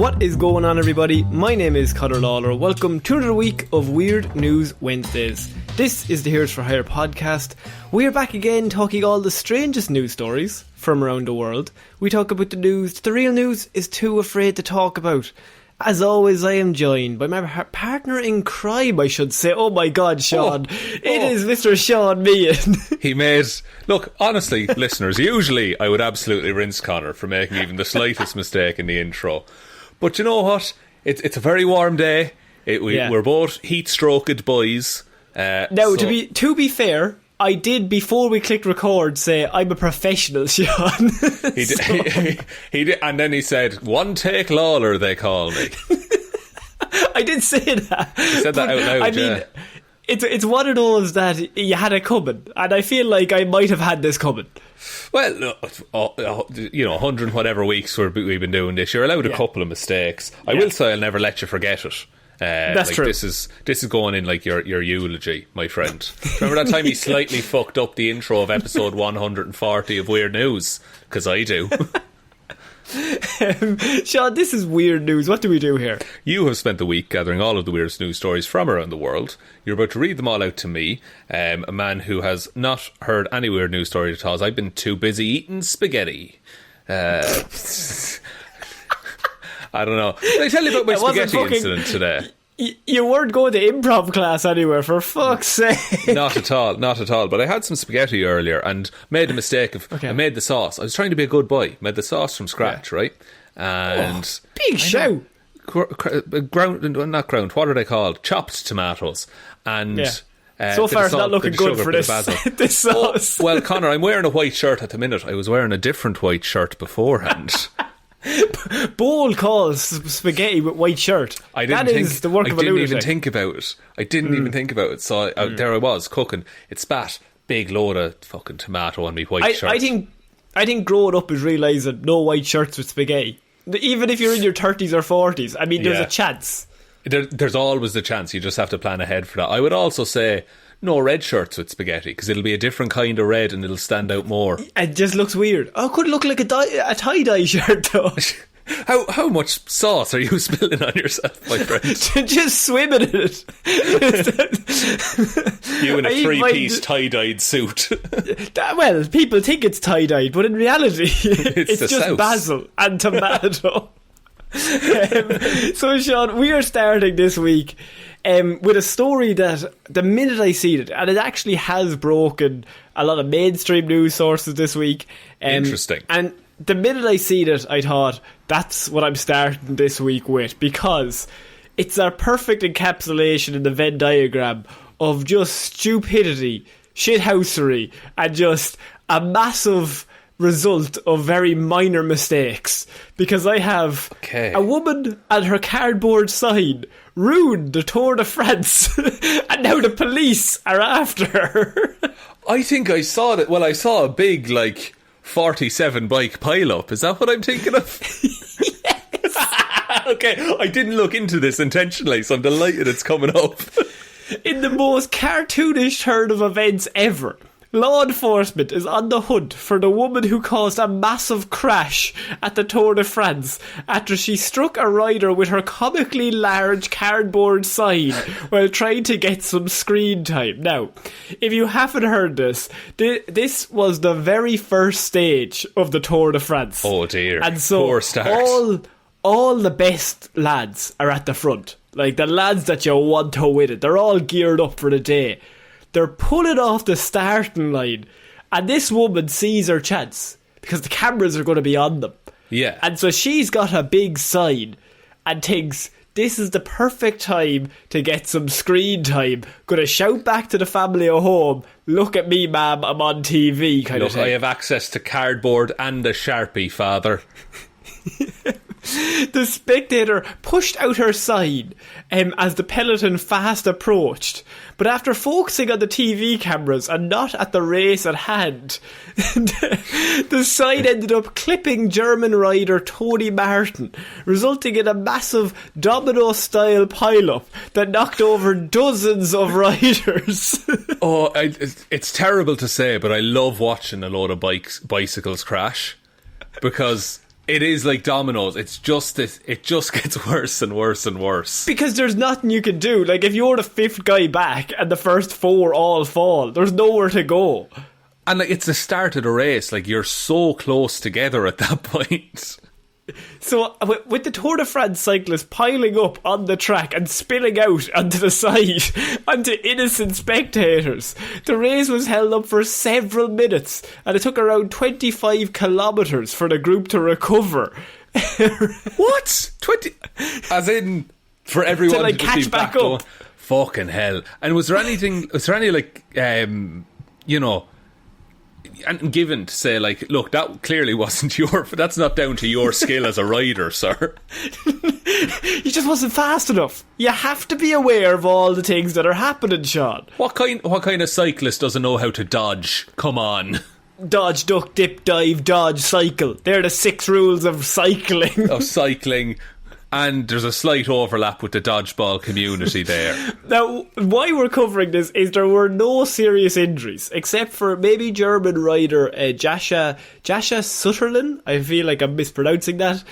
What is going on, everybody? My name is Ciara Lawler. Welcome to another week of Weird News Wednesdays. This is the Heroes for Hire podcast. We are back again talking all the strangest news stories from around the world. We talk about the news the real news is too afraid to talk about. As always, I am joined by my partner in crime, I should say. Oh my God, Shaun. It is Mr. Shaun Meehan. He made... Look, honestly, listeners, usually I would absolutely rinse Connor for making even the slightest mistake in the intro. But you know what? It's a very warm day. We're both heat-stroked boys. Now, to be fair, I did, before we clicked record, say, I'm a professional, Shaun. He did, and then he said, one take Lawler, they call me. I did say that. He said that out loud, I mean, it's one of those that you had it coming, and I feel like I might have had this coming. Well, 100 and whatever weeks we've been doing this, you're allowed a couple of mistakes. I will say I'll never let you forget it. That's true. This is going in like your eulogy, my friend. Remember that time he slightly fucked up the intro of episode 140 of Weird News? Because I do. Shaun, this is Weird News. What do we do here? You have spent the week gathering all of the weirdest news stories from around the world. You're about to read them all out to me, a man who has not heard any weird news stories at all, as I've been too busy eating spaghetti. I don't know. Did I tell you about my spaghetti incident today? You weren't going to improv class anywhere, for fuck's sake. Not at all. But I had some spaghetti earlier and made a mistake I made the sauce. I was trying to be a good boy. Made the sauce from scratch, right? And big show. Not ground. What are they called? Chopped tomatoes. And so far it's not looking good for this sauce. Well, Connor, I'm wearing a white shirt at the minute. I was wearing a different white shirt beforehand. Bold calls spaghetti with white shirt. I didn't even think about it. So there I was cooking. It spat big load of fucking tomato on me white shirt. I think growing up is realising no white shirts with spaghetti. Even if you're in your 30s or 40s, I mean, there's a chance. There's always the chance. You just have to plan ahead for that. I would also say no red shirts with spaghetti, because it'll be a different kind of red and it'll stand out more. It just looks weird. Oh, it could look like a tie-dye shirt, though. How much sauce are you spilling on yourself, my friend? Just swimming in it. You in a three-piece tie-dyed suit. Well, people think it's tie-dyed, but in reality, it's just sauce. Basil and tomato. So, Shaun, we are starting this week with a story that the minute I see it, and it actually has broken a lot of mainstream news sources this week. Interesting. And the minute I see it, I thought, that's what I'm starting this week with, because it's a perfect encapsulation in the Venn diagram of just stupidity, shithousery, and just a massive result of very minor mistakes. Because I have a woman and her cardboard sign ruined the Tour de France and now the police are after her. I think I saw that. Well, I saw a big 47 bike pile up. Is that what I'm thinking of? Yes. Okay, I didn't look into this intentionally, so I'm delighted it's coming up. In the most cartoonish turn of events ever, law enforcement is on the hunt for the woman who caused a massive crash at the Tour de France after she struck a rider with her comically large cardboard sign while trying to get some screen time. Now, if you haven't heard this, this was the very first stage of the Tour de France. Oh dear, and so poor start. All the best lads are at the front. Like the lads that you want to win it. They're all geared up for the day. They're pulling off the starting line, and this woman sees her chance because the cameras are going to be on them. Yeah. And so she's got a big sign and thinks, this is the perfect time to get some screen time. Going to shout back to the family at home, look at me, ma'am, I'm on TV, kind of thing. I have access to cardboard and a Sharpie, father. The spectator pushed out her sign as the peloton fast approached, but after focusing on the TV cameras and not at the race at hand, the sign ended up clipping German rider Tony Martin, resulting in a massive domino-style pile-up that knocked over dozens of riders. It's terrible to say, but I love watching a load of bicycles crash, because It is like dominoes. It's just this. It just gets worse and worse and worse. Because there's nothing you can do. Like, if you're the fifth guy back and the first four all fall, there's nowhere to go. And like, it's the start of the race. Like, you're so close together at that point. So, with the Tour de France cyclists piling up on the track and spilling out onto the side, onto innocent spectators, the race was held up for several minutes, and it took around 25 kilometres for the group to recover. What? 20? As in, for everyone to, like, catch back up. Going, fucking hell. And was there any, like, you know, and given to say, like, look, that clearly wasn't that's not down to your skill as a rider, sir. You just wasn't fast enough. You have to be aware of all the things that are happening, Shaun. What kind of cyclist doesn't know how to dodge? Come on. Dodge, duck, dip, dive, dodge, cycle. They're the 6 rules of cycling. And there's a slight overlap with the dodgeball community there. Now, why we're covering this is there were no serious injuries, except for maybe German rider Jessiah Sutherland. I feel like I'm mispronouncing that.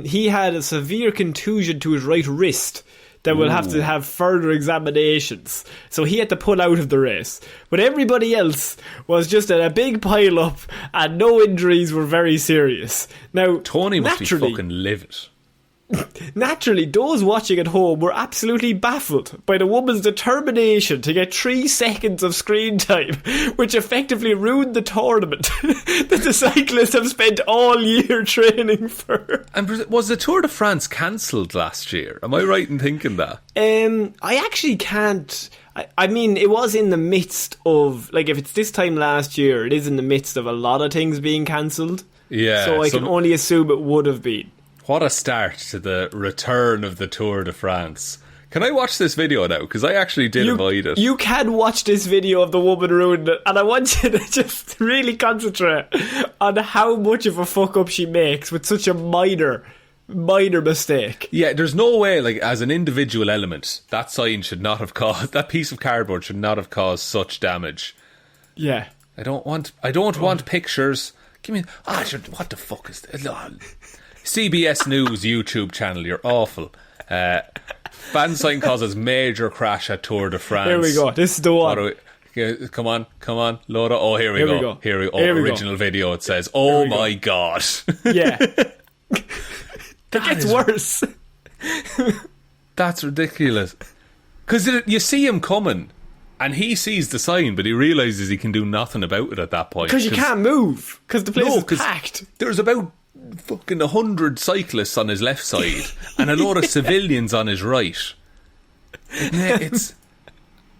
He had a severe contusion to his right wrist that will have to have further examinations. So he had to pull out of the race. But everybody else was just in a big pile up, and no injuries were very serious. Now, Tony must be fucking livid. Naturally, those watching at home were absolutely baffled by the woman's determination to get 3 seconds of screen time, which effectively ruined the tournament that the cyclists have spent all year training for. And was the Tour de France cancelled last year? Am I right in thinking that? I actually can't... I mean, it was in the midst of... Like, if it's this time last year, it is in the midst of a lot of things being cancelled. Yeah. So I can only assume it would have been. What a start to the return of the Tour de France. Can I watch this video now? Because I actually did avoid it. You can watch this video of the woman ruining it, and I want you to just really concentrate on how much of a fuck up she makes with such a minor mistake. Yeah, there's no way, like, as an individual element, that sign should not have caused... That piece of cardboard should not have caused such damage. Yeah. I don't want pictures. Give me... what the fuck is this? CBS News YouTube channel, you're awful. Fan sign causes major crash at Tour de France. Here we go. This is the one. Come on, load up. Oh, here we go. Here we go. Original video, it says. Oh my God. Yeah. It gets worse. That's ridiculous. Because you see him coming, and he sees the sign, but he realises he can do nothing about it at that point. Because you can't move. Because the place is packed. There's about fucking 100 cyclists on his left side and a load of civilians on his right.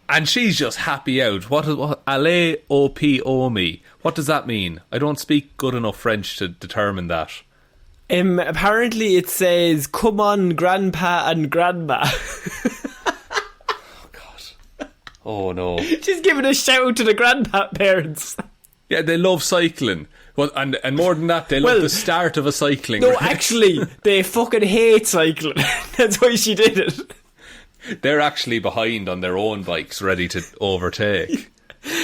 And she's just happy out. What allez au pays omi? What does that mean? I don't speak good enough French to determine that. Apparently it says, come on, grandpa and grandma. Oh God. Oh no. She's giving a shout to the grandparents. Yeah, they love cycling. Well, and more than that, they love the start of a cycling race. Actually, they fucking hate cycling. That's why she did it. They're actually behind on their own bikes, ready to overtake.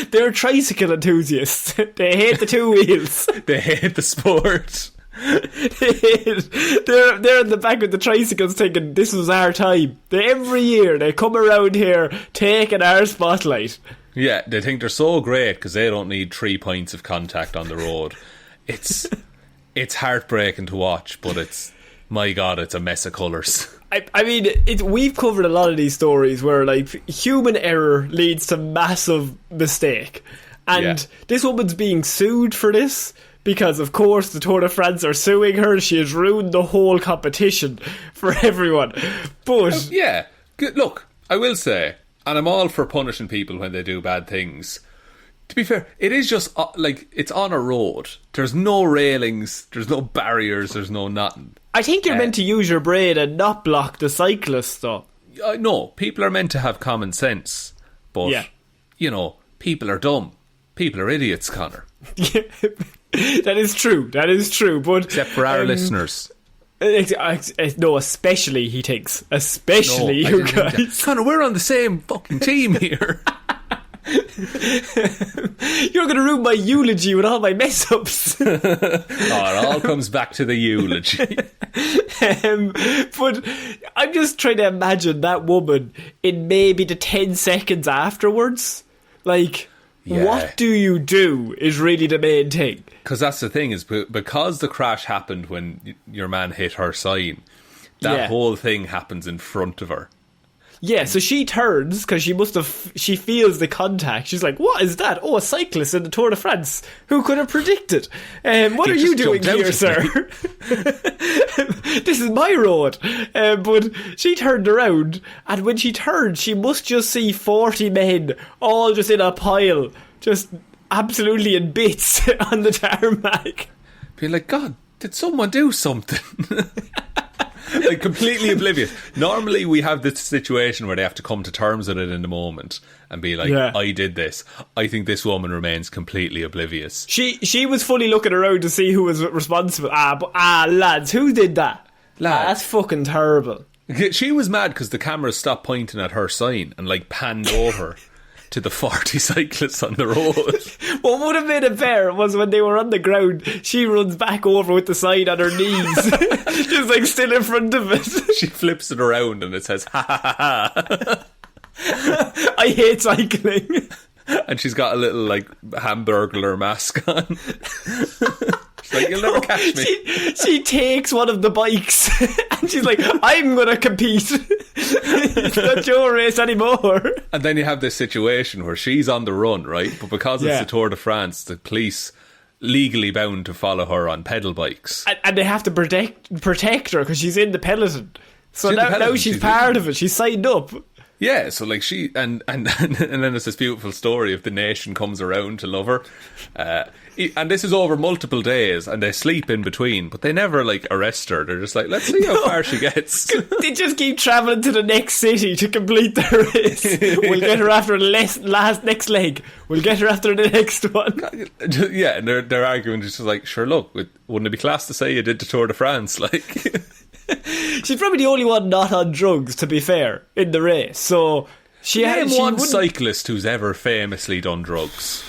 They're tricycle enthusiasts. They hate the 2 wheels. They hate the sport. They're in the back with the tricycles thinking, this was our time. Every year, they come around here taking our spotlight. Yeah, they think they're so great because they don't need 3 points of contact on the road. It's heartbreaking to watch, but my God, it's a mess of colours. I mean, we've covered a lot of these stories where, like, human error leads to massive mistake. And this woman's being sued for this because, of course, the Tour de France are suing her. She has ruined the whole competition for everyone. But... yeah, look, I will say... And I'm all for punishing people when they do bad things. To be fair, it is just, like, it's on a road. There's no railings, there's no barriers, there's no nothing. I think you're meant to use your brain and not block the cyclists, though. No, people are meant to have common sense. But, you know, people are dumb. People are idiots, Connor. That is true, but... Except for our listeners. No, especially, he thinks. Especially you guys. Connor, we're on the same fucking team here. You're going to ruin my eulogy with all my mess-ups. It all comes back to the eulogy. But I'm just trying to imagine that woman in maybe the 10 seconds afterwards. Like, what do you do is really the main thing. Because that's the thing, is because the crash happened when your man hit her sign, that whole thing happens in front of her. Yeah, so she turns, because she feels the contact. She's like, what is that? Oh, a cyclist in the Tour de France. Who could have predicted? What are you doing here, sir? This is my road. But she turned around, and when she turned, she must just see 40 men, all just in a pile, just absolutely in bits on the tarmac. Be like, God, did someone do something? Like, completely oblivious. Normally we have this situation where they have to come to terms with it in the moment and be like, I did this. I think this woman remains completely oblivious. She was fully looking around to see who was responsible. Lads, who did that? That's fucking terrible. She was mad because the camera stopped pointing at her sign and like panned over to the 40 cyclists on the road. What would have made it better was when they were on the ground, she runs back over with the sign on her knees, just like still in front of it. She flips it around and it says, ha ha ha ha. I hate cycling. And she's got a little like Hamburglar mask on. She's like, you'll never catch me. She takes one of the bikes and she's like, I'm going to compete. It's not your race anymore. And then you have this situation where she's on the run, right? But because it's the Tour de France, the police legally bound to follow her on pedal bikes. And they have to protect her because she's in the peloton. So now she's part of it. She's signed up. Yeah, so like she and then there's this beautiful story of the nation comes around to love her, and this is over multiple days, and they sleep in between, but they never like arrest her. They're just like, let's see how far she gets. They just keep travelling to the next city to complete the race. We'll get her after the next leg. We'll get her after the next one. Yeah, and they're arguing just like, sure, look, wouldn't it be class to say you did the Tour de France, like? She's probably the only one not on drugs, to be fair, in the race. So Name one cyclist who's ever famously done drugs.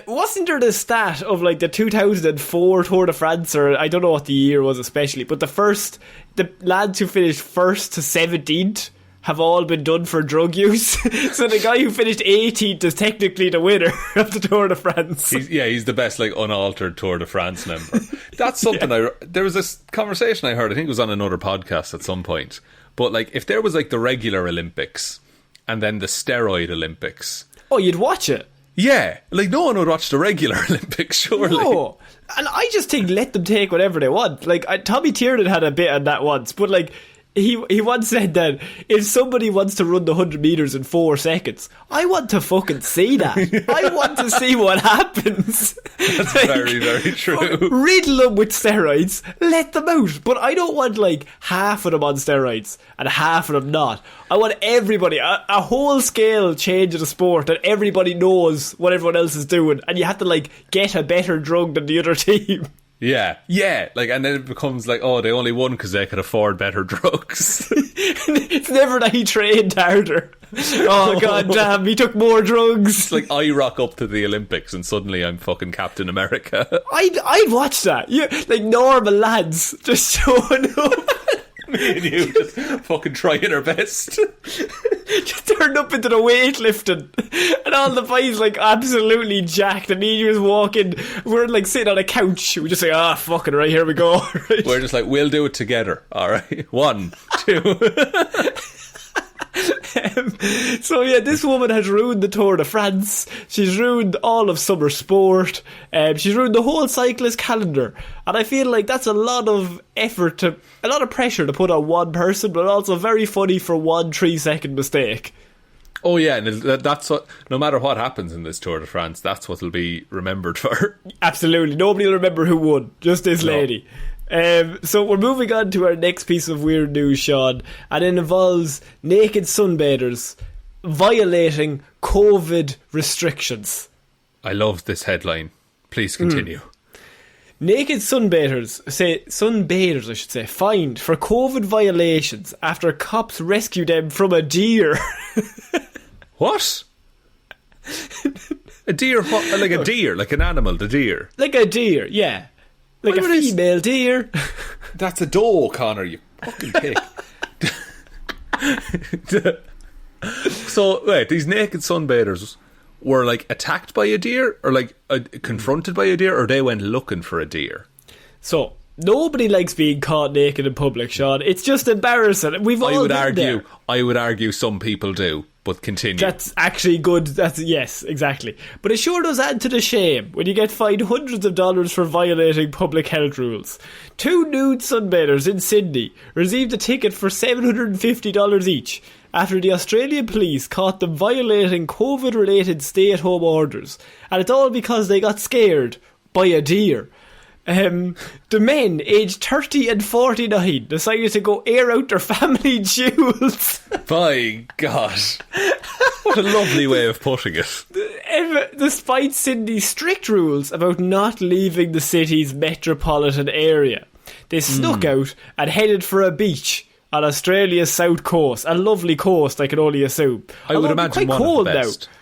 Wasn't there the stat of like the 2004 Tour de France, or I don't know what the year was especially, but the lads who finished first to 17th have all been done for drug use. So the guy who finished 18th is technically the winner of the Tour de France. He's the best like unaltered Tour de France member. That's something there was this conversation I heard, I think it was on another podcast at some point, but like if there was like the regular Olympics and then the steroid Olympics, oh, you'd watch it. Yeah, like no one would watch the regular Olympics, surely. No, and I just think let them take whatever they want. Like Tommy Tiernan had a bit on that once, but like He once said that if somebody wants to run the 100 metres in 4 seconds, I want to fucking see that. I want to see what happens. That's like, very, very true. Riddle them with steroids, let them out. But I don't want like half of them on steroids and half of them not. I want everybody, a whole scale change of the sport that everybody knows what everyone else is doing, and you have to like get a better drug than the other team. Yeah, like, and then it becomes like, oh, they only won because they could afford better drugs. It's never that he trained harder. Oh god damn, he took more drugs. It's like I rock up to the Olympics and suddenly I'm fucking Captain America. I'd watch that. Yeah, like normal lads just showing up. Me and you just fucking trying our best. Just turned up into the weightlifting, and all the boys like absolutely jacked, and he was walking. We're like sitting on a couch. We just say, fucking right, here we go. Right. We're just like, we'll do it together. All right, 1, 2. So yeah, this woman has ruined the Tour de France. She's ruined all of summer sport. She's ruined the whole cyclist calendar, and I feel like that's a lot of effort, a lot of pressure to put on one person, but also very funny for 1 3-second mistake. Oh yeah, and that's what, no matter what happens in this Tour de France, that's what it'll be remembered for. Absolutely, nobody will remember who won, just this lady. So we're moving on to our next piece of weird news, Shaun, and it involves naked sunbathers violating COVID restrictions. I love this headline. Please continue. Naked sunbathers, I should say, fined for COVID violations after cops rescued them from a deer. What? A deer, like a deer, like an animal, the deer. Like a deer, yeah. Like a female deer. That's a doe, Connor, you fucking pig. So, wait, these naked sunbathers were like attacked by a deer, or like confronted by a deer, or they went looking for a deer? So, nobody likes being caught naked in public, Shaun. It's just embarrassing. We've all been there. I would argue some people do, but continue. That's actually good. Yes, exactly. But it sure does add to the shame when you get fined hundreds of dollars for violating public health rules. 2 nude sunbathers in Sydney received a ticket for $750 each after the Australian police caught them violating COVID-related stay-at-home orders. And it's all because they got scared by a deer. The men, aged 30 and 49, decided to go air out their family jewels. By God. What a lovely way of putting it. Despite Sydney's strict rules about not leaving the city's metropolitan area, they snuck out and headed for a beach on Australia's south coast. A lovely coast, I can only assume. I would imagine quite one cold of the best. Now.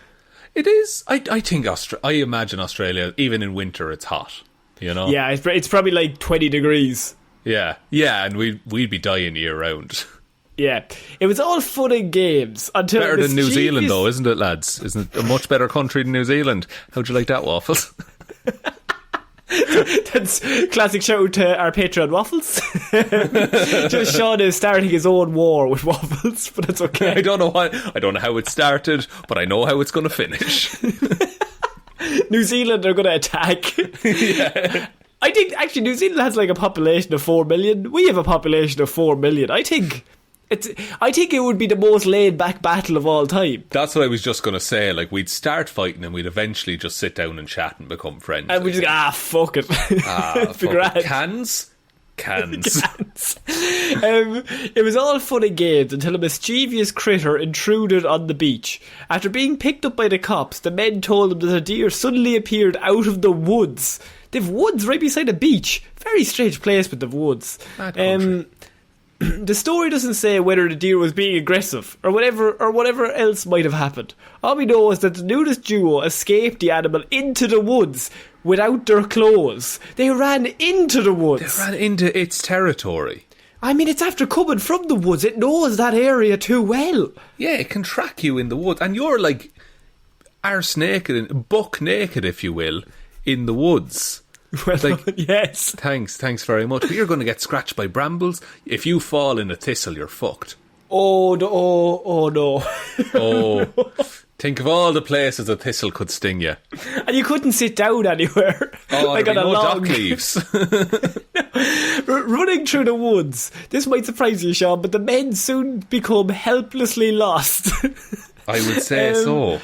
It is. I think I imagine Australia, even in winter, it's hot. You know? Yeah, it's probably like 20 degrees. Yeah, and we'd be dying year round. Yeah, it was all fun and games until better than New Zealand, though, isn't it, lads? Isn't it a much better country than New Zealand? How'd you like that, Waffles? That's classic shout to our Patreon Waffles. Just Shaun is starting his own war with Waffles, but it's okay. I don't know how it started, but I know how it's going to finish. New Zealand are going to attack. Yeah. I think actually New Zealand has like a population of 4 million. We have a population of 4 million. I think it would be the most laid back battle of all time. That's what I was just going to say. Like, we'd start fighting and we'd eventually just sit down and chat and become friends. And we just fuck it. Fuck it. Cans. It was all fun and games until a mischievous critter intruded on the beach. After being picked up by the cops, the men told them that a deer suddenly appeared out of the woods. They've woods right beside a beach. Very strange place with the woods. The story doesn't say whether the deer was being aggressive or whatever else might have happened. All we know is that the nudist duo escaped the animal into the woods without their clothes. They ran into the woods. They ran into its territory. I mean, it's after coming from the woods. It knows that area too well. Yeah, it can track you in the woods. And you're like arse naked, buck naked, if you will, in the woods. Well, like, yes. Thanks very much. But you're going to get scratched by brambles. If you fall in a thistle, you're fucked. Oh no. Oh. Think of all the places a thistle could sting you. And you couldn't sit down anywhere. Oh, like on a dock leaves. Running through the woods. This might surprise you, Shaun, but the men soon become helplessly lost. I would say so.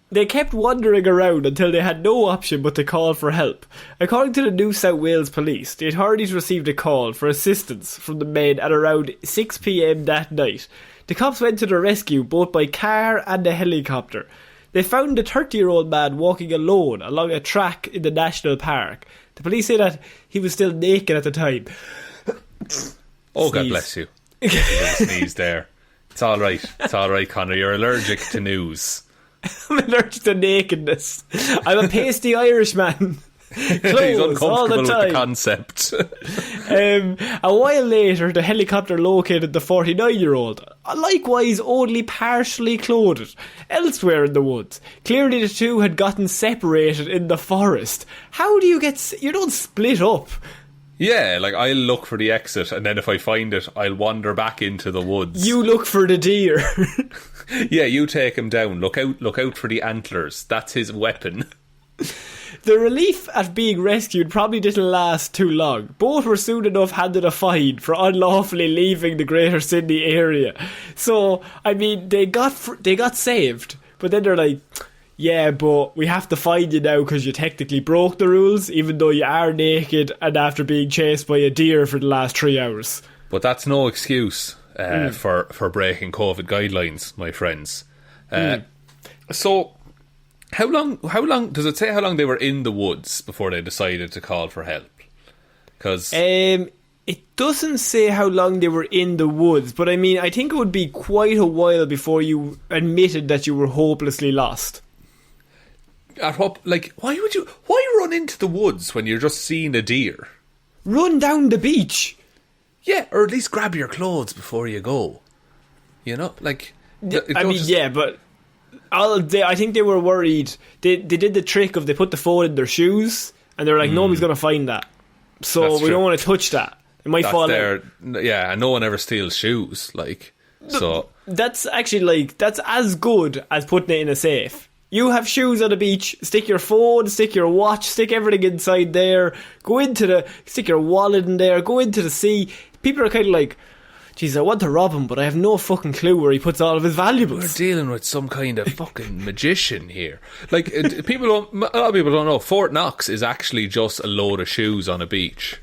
They kept wandering around until they had no option but to call for help. According to the New South Wales Police, the authorities received a call for assistance from the men at around 6 p.m. that night. The cops went to the rescue both by car and a helicopter. They found the 30-year-old man walking alone along a track in the national park. The police say that he was still naked at the time. Oh, God bless you. You sneeze there. It's all right, Connor. You're allergic to news. I'm allergic to nakedness. I'm a pasty Irishman. He's uncomfortable all the time. with the concept. A while later, the helicopter located the 49-year-old, likewise only partially clothed, elsewhere in the woods. Clearly the two had gotten separated in the forest. How do you you don't split up? Yeah, like I'll look for the exit, and then if I find it, I'll wander back into the woods. You look for the deer. Yeah, you take him down. Look out for the antlers. That's his weapon. The relief at being rescued probably didn't last too long. Both were soon enough handed a fine for unlawfully leaving the Greater Sydney area. So, I mean, they got saved, but then they're like, yeah, but we have to fine you now because you technically broke the rules, even though you are naked and after being chased by a deer for the last 3 hours. But that's no excuse for breaking COVID guidelines, my friends. So, how long does it say how long they were in the woods before they decided to call for help? Because it doesn't say how long they were in the woods, but I mean, I think it would be quite a while before you admitted that you were hopelessly lost. At what, like, why run into the woods when you're just seeing a deer? Run down the beach. Yeah, or at least grab your clothes before you go. You know, like... but I think they were worried. They did the trick of they put the phone in their shoes, and they're like, nobody's going to find that. So we don't want to touch that. It might fall out. Yeah, and no one ever steals shoes, like... So that's actually like that's as good as putting it in a safe. You have shoes on the beach, stick your phone, stick your watch, stick everything inside there, stick your wallet in there, go into the sea. People are kind of like, geez, I want to rob him, but I have no fucking clue where he puts all of his valuables. We're dealing with some kind of fucking magician here. Like, a lot of people don't know, Fort Knox is actually just a load of shoes on a beach.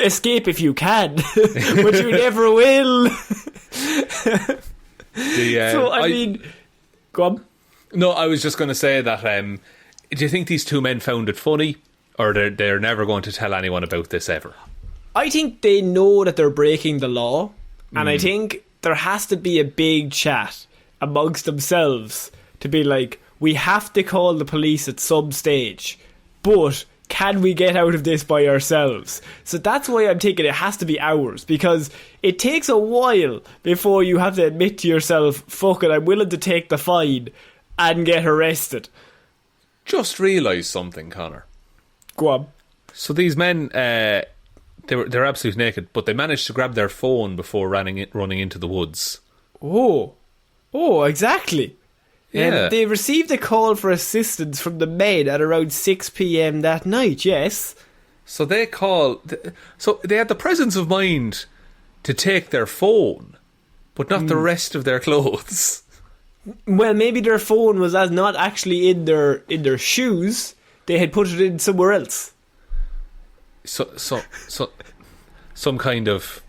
Escape if you can, but you never will. So, I mean, go on. No, I was just going to say that, do you think these two men found it funny, or they're never going to tell anyone about this ever? I think they know that they're breaking the law, and I think there has to be a big chat amongst themselves to be like, we have to call the police at some stage, but can we get out of this by ourselves? So that's why I'm thinking it has to be hours, because it takes a while before you have to admit to yourself, fuck it, I'm willing to take the fine and get arrested. Just realised something, Connor. Go on. So these men, they're absolutely naked, but they managed to grab their phone before running into the woods. Oh, exactly. Yeah. They received a call for assistance from the men at around 6 p.m. that night, yes. So they had the presence of mind to take their phone, but not the rest of their clothes. Well, maybe their phone was not actually in their shoes. They had put it in somewhere else. So some kind of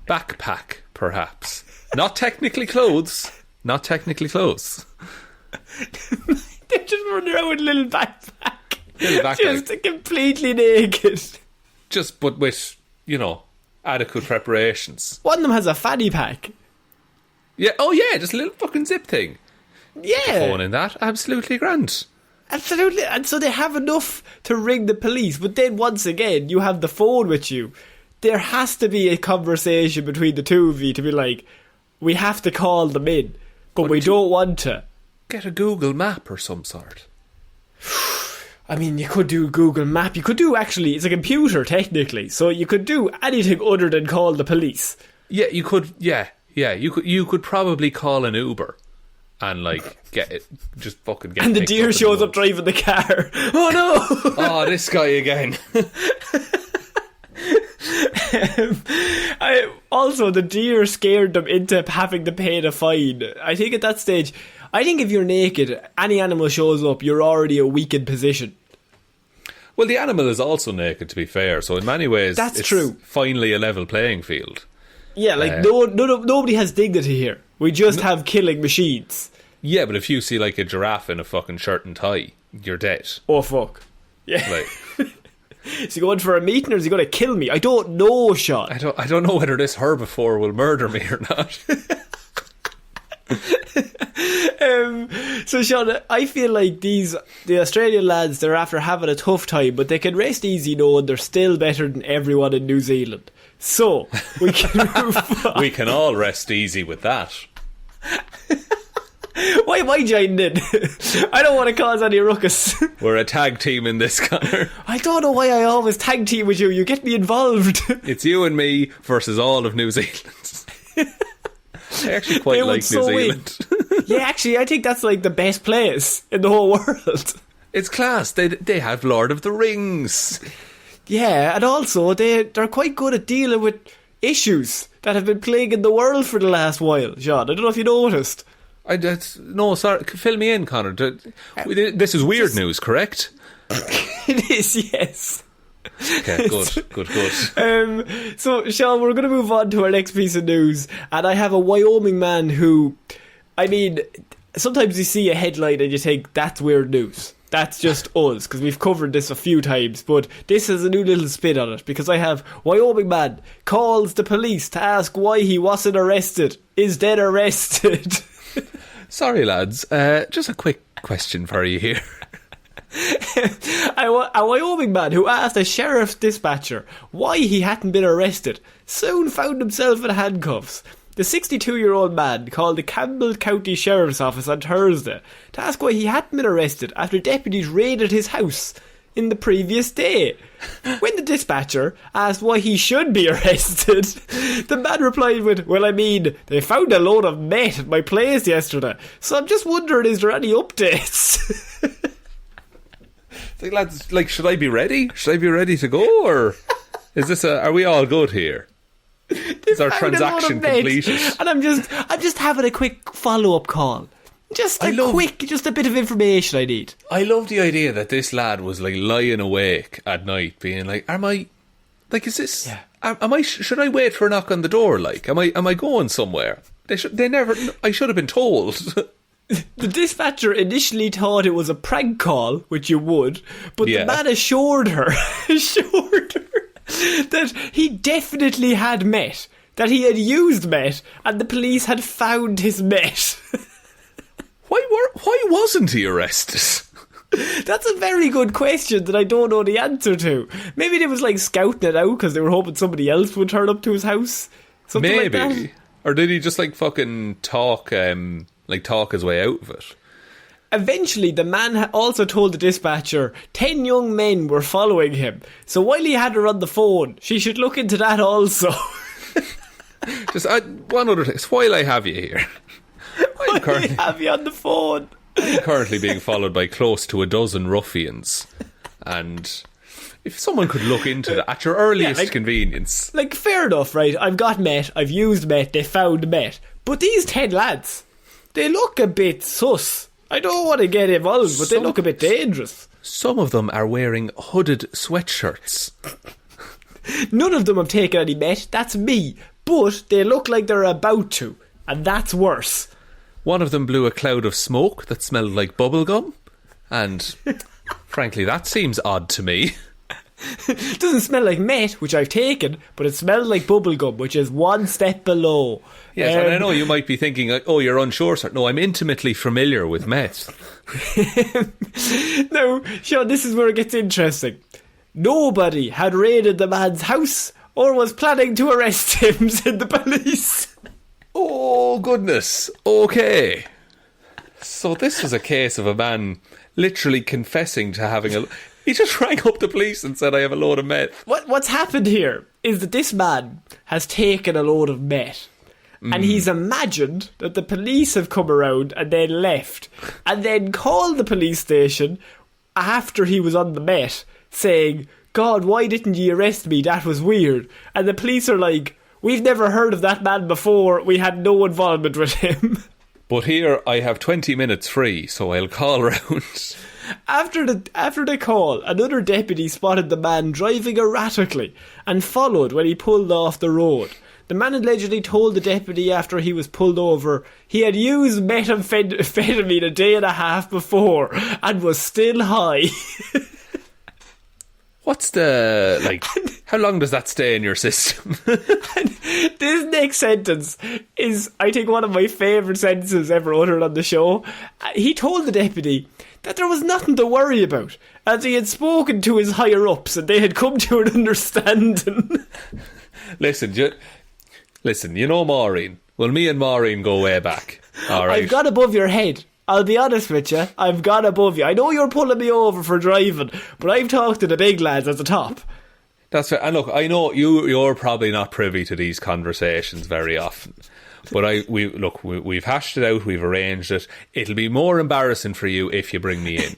backpack, perhaps. Not technically clothes. They're just running around with a little backpack. Just completely naked. But with, adequate preparations. One of them has a fanny pack. Yeah, oh yeah, just a little fucking zip thing. Yeah. The phone in that, absolutely grand. Absolutely, and so they have enough to ring the police, but then once again, you have the phone with you. There has to be a conversation between the two of you to be like, we have to call them in, but we don't want to. Get a Google map or some sort. I mean, you could do Google Map. You could do, actually, it's a computer, technically, so you could do anything other than call the police. Yeah, you could, you could probably call an Uber and, just fucking get it. And the deer shows up driving the car. Oh, no! Oh, this guy again. Also, the deer scared them into having to pay the fine. I think at that stage, if you're naked, any animal shows up, you're already a weakened position. Well, the animal is also naked, to be fair, so in many ways, it's true. Finally a level playing field. Yeah, nobody has dignity here. We just have killing machines. Yeah, but if you see a giraffe in a fucking shirt and tie, you're dead. Oh, fuck. Yeah. Is he going for a meeting or is he going to kill me? I don't know, Shaun. I don't know whether this herbivore will murder me or not. So, Shaun, I feel like the Australian lads, they're after having a tough time, but they can rest easy knowing they're still better than everyone in New Zealand. So, we can move on. We can all rest easy with that. Why am I joining in? I don't want to cause any ruckus. We're a tag team in this, Connor. I don't know why I always tag team with you. You get me involved. It's you and me versus all of New Zealand. I actually quite like New Zealand. Yeah, actually, I think that's the best place in the whole world. It's class. They have Lord of the Rings. Yeah, and also they're quite good at dealing with issues that have been plaguing the world for the last while, Shaun. I don't know if you noticed. No, sorry, fill me in, Connor. This is weird news, correct? It is, yes. Okay, good. So, Shaun, we're going to move on to our next piece of news, and I have a Wyoming man who, sometimes you see a headline and you think, that's weird news. That's just us, because we've covered this a few times, but this is a new little spin on it, because I have Wyoming man calls the police to ask why he wasn't arrested, is then arrested. Sorry, lads. Just a quick question for you here. A Wyoming man who asked a sheriff's dispatcher why he hadn't been arrested soon found himself in handcuffs. The 62-year-old man called the Campbell County Sheriff's Office on Thursday to ask why he hadn't been arrested after deputies raided his house in the previous day. When the dispatcher asked why he should be arrested, the man replied with, "Well, I mean, they found a load of meth at my place yesterday, so I'm just wondering, is there any updates?" Like, lads, like, should I be ready? Should I be ready to go, or is this are we all good here? Is our transaction completed? And I'm just having a quick follow-up call. Just a bit of information I need. I love the idea that this lad was like lying awake at night, being like, "Am I? Like, is this? Yeah. Am I? Should I wait for a knock on the door? Like, am I going somewhere? They never. I should have been told." The dispatcher initially thought it was a prank call, which you would, but the man assured her that he definitely had meth, that he had used meth, and the police had found his meth. Why wasn't he arrested? That's a very good question that I don't know the answer to. Maybe they was like scouting it out because they were hoping somebody else would turn up to his house. Something maybe. Like that. Or did he just like fucking talk his way out of it? Eventually, the man also told the dispatcher 10 young men were following him. So while he had her on the phone, she should look into that also. Just one other thing. While I have you here. While I have you on the phone. I'm currently being followed by close to a dozen ruffians. And if someone could look into that at your earliest convenience. Like, fair enough, right? I've got meth, I've used meth, they found meth. But these 10 lads, they look a bit sus. I don't want to get involved, but they look a bit dangerous. Some of them are wearing hooded sweatshirts. None of them have taken any meth, that's me. But they look like they're about to, and that's worse. One of them blew a cloud of smoke that smelled like bubblegum, and frankly, that seems odd to me. It doesn't smell like meth, which I've taken, but it smelled like bubblegum, which is one step below. Yes, and I know you might be thinking, like, oh, you're unsure, sir. No, I'm intimately familiar with meth. No, Shaun, this is where it gets interesting. Nobody had raided the man's house or was planning to arrest him, said the police. Oh, goodness. Okay. So this was a case of a man literally confessing to having a... He just rang up the police and said, I have a load of meth. What's happened here is that this man has taken a load of meth. And he's imagined that the police have come around and then left. And then called the police station after he was on the meth, saying, God, why didn't you arrest me? That was weird. And the police are like, we've never heard of that man before. We had no involvement with him. But here I have 20 minutes free, so I'll call round. After the call, another deputy spotted the man driving erratically and followed when he pulled off the road. The man allegedly told the deputy after he was pulled over he had used methamphetamine a day and a half before and was still high. What's the... like, how long does that stay in your system? This next sentence is, I think, one of my favourite sentences ever uttered on the show. He told the deputy that there was nothing to worry about, as he had spoken to his higher-ups and they had come to an understanding. Listen, you know Maureen. Well, me and Maureen go way back. All right. I've got above your head. I'll be honest with you. I've got above you. I know you're pulling me over for driving, but I've talked to the big lads at the top. That's fair. And look, I know you're probably not privy to these conversations very often. But we've hashed it out, we've arranged it. It'll be more embarrassing for you if you bring me in.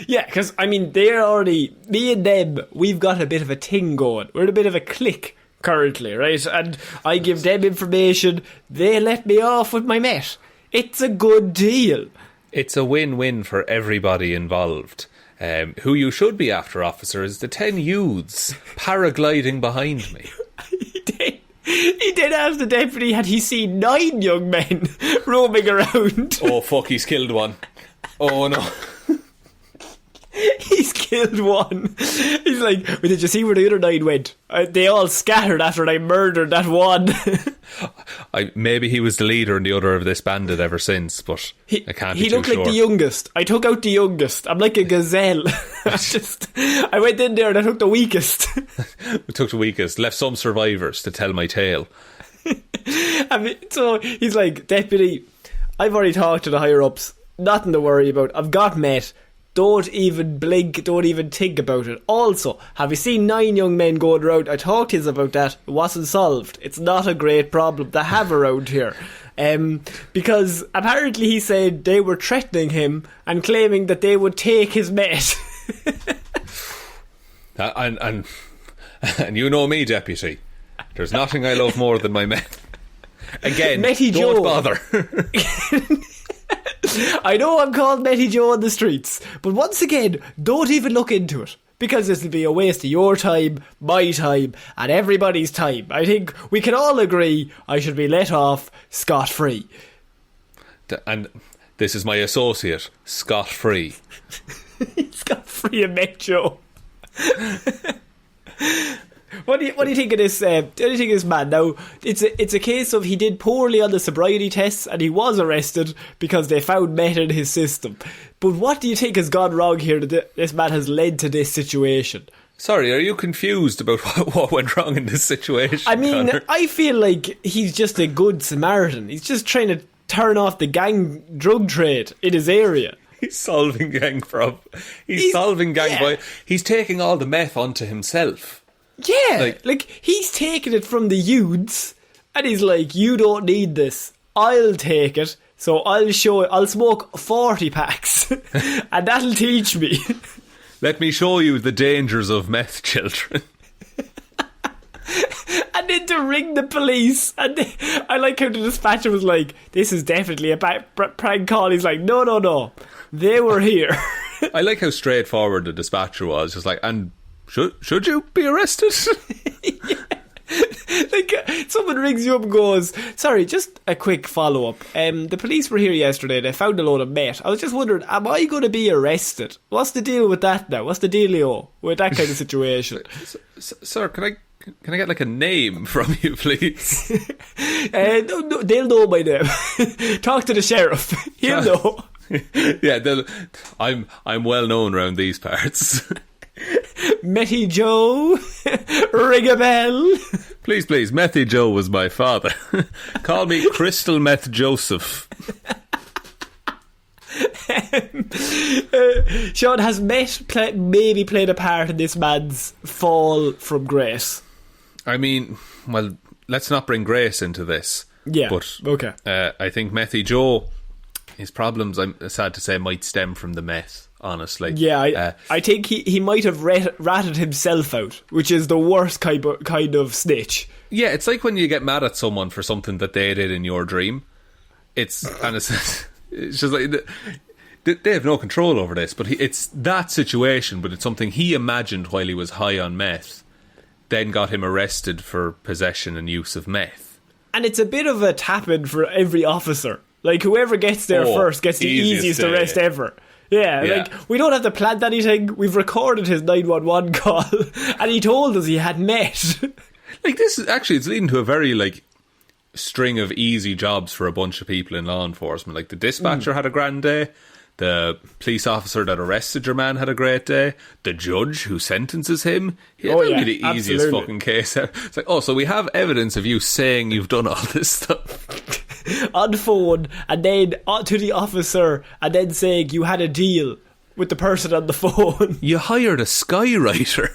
Yeah, because, I mean, they're already... Me and them, we've got a bit of a thing going. We're in a bit of a clique currently, right? And I give them information, they let me off with my meth. It's a good deal. It's a win-win for everybody involved. Who you should be after, officer, is the 10 youths paragliding behind me. He did ask the deputy, had he seen 9 young men roaming around? Oh, fuck, he's killed one. Oh, no. He's killed one. He's like, well, did you see where the other 9 went? They all scattered after I murdered that one. Maybe he was the leader and the other of this bandit ever since, but I can't be too sure. He looked like the youngest. I took out the youngest. I'm like a gazelle. I went in there and I took the weakest. We took the weakest, left some survivors to tell my tale. So he's like, Deputy, I've already talked to the higher ups. Nothing to worry about. I've got met. Don't even blink. Don't even think about it. Also, have you seen 9 young men going around? I talked to you about that. It wasn't solved. It's not a great problem to have around here. Because apparently he said they were threatening him and claiming that they would take his met. And you know me, Deputy. There's nothing I love more than my meth. Again, Metty don't Joe. bother. I know I'm called Metty Joe on the streets, but once again, don't even look into it. Because this will be a waste of your time, my time, and everybody's time. I think we can all agree I should be let off scot-free. And this is my associate, scot-free. Scot-free and Met Joe. What do you think of this? What do you think of this man? Now, it's a case of he did poorly on the sobriety tests and he was arrested because they found meth in his system. But what do you think has gone wrong here that this man has led to this situation? Sorry, are you confused about what went wrong in this situation? I mean, Connor? I feel like he's just a good Samaritan. He's just trying to turn off the gang drug trade in his area. He's solving gang problem. He's solving gang by... He's taking all the meth onto himself. Yeah, like he's taking it from the youths and he's like, you don't need this, I'll take it, so I'll smoke 40 packs and that'll teach me. Let me show you the dangers of meth, children. And then to ring the police, and I like how the dispatcher was like, this is definitely a prank call. He's like, no, they were here. I like how straightforward the dispatcher was, just like, and should you be arrested? Yeah. Like someone rings you up and goes, sorry, just a quick follow-up. The police were here yesterday, they found a load of meth. I was just wondering, am I going to be arrested? What's the deal with that now? What's the dealio with that kind of situation? Sir, can I get like a name from you, please? No, they'll know my name. Talk to the sheriff. He'll know. Yeah, I'm well known around these parts. Metty Joe, ring a bell. Please, Methy Joe was my father. Call me Crystal Meth Joseph. Shaun, has meth maybe played a part in this man's fall from grace? I mean, well, let's not bring grace into this. Yeah, but okay. I think Methy Joe, his problems, I'm sad to say, might stem from the meth. Honestly, yeah, I think he might have ratted himself out, which is the worst kind of snitch. Yeah, it's like when you get mad at someone for something that they did in your dream. It's just like they have no control over this, but it's that situation, but it's something he imagined while he was high on meth, then got him arrested for possession and use of meth. And it's a bit of a tap-in for every officer. Like, whoever gets there first gets the easiest arrest ever. Yeah, like, we don't have to plant anything. We've recorded his 911 call and he told us he had meth. Like, this is actually, it's leading to a very, like, string of easy jobs for a bunch of people in law enforcement. Like, the dispatcher had a grand day. The police officer that arrested your man had a great day. The judge who sentences him, that would be the easiest fucking case ever. It's like, so we have evidence of you saying you've done all this stuff. On the phone, and then to the officer, and then saying you had a deal with the person on the phone. You hired a skywriter.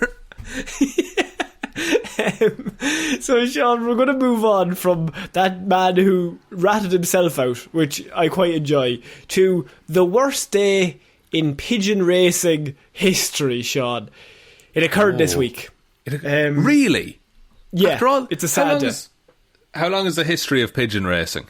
So Shaun, we're going to move on from that man who ratted himself out, which I quite enjoy, to the worst day in pigeon racing history, Shaun. It occurred this week. Really? Yeah, after all, it's a sad day. How long is the history of pigeon racing?